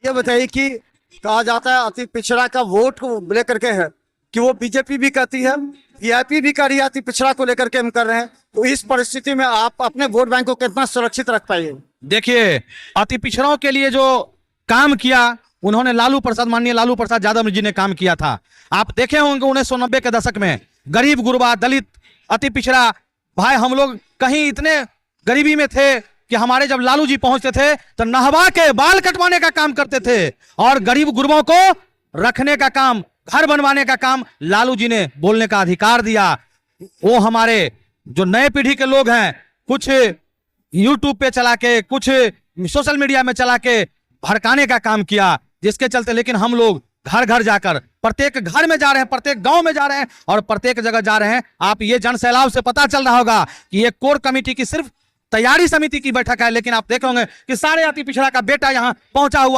ये बताइए कि कहा जाता है अति पिछड़ा का वोट को लेकर के है कि वो बीजेपी भी कहती है, वीआईपी भी कर रही है, अति पिछड़ा को लेकर के हम कर रहे हैं। तो इस परिस्थिति में आप अपने वोट बैंक को कितना सुरक्षित रख पाइए? देखिए, अति पिछड़ों के लिए जो काम किया उन्होंने माननीय लालू प्रसाद यादव जी ने काम किया था। आप देखे होंगे 1990 के दशक में गरीब गुरबा दलित अति पिछड़ा भाई, हम लोग कहीं इतने गरीबी में थे कि हमारे जब लालू जी पहुंचते थे तो नहवा के बाल कटवाने का काम करते थे और गरीब गुरबों को रखने का काम, घर बनवाने का काम लालू जी ने बोलने का अधिकार दिया। वो हमारे जो नए पीढ़ी के लोग हैं, कुछ यूट्यूब पे चला के, कुछ सोशल मीडिया में चला के भड़काने का काम किया, जिसके चलते लेकिन हम लोग घर घर जाकर प्रत्येक घर में जा रहे हैं, प्रत्येक गांव में जा रहे हैं और प्रत्येक जगह जा रहे हैं। आप ये जन सैलाब से पता चल रहा होगा कि ये कोर कमेटी की सिर्फ तैयारी समिति की बैठक है, लेकिन आप देख होंगे कि सारे अति पिछड़ा का बेटा यहां पहुंचा हुआ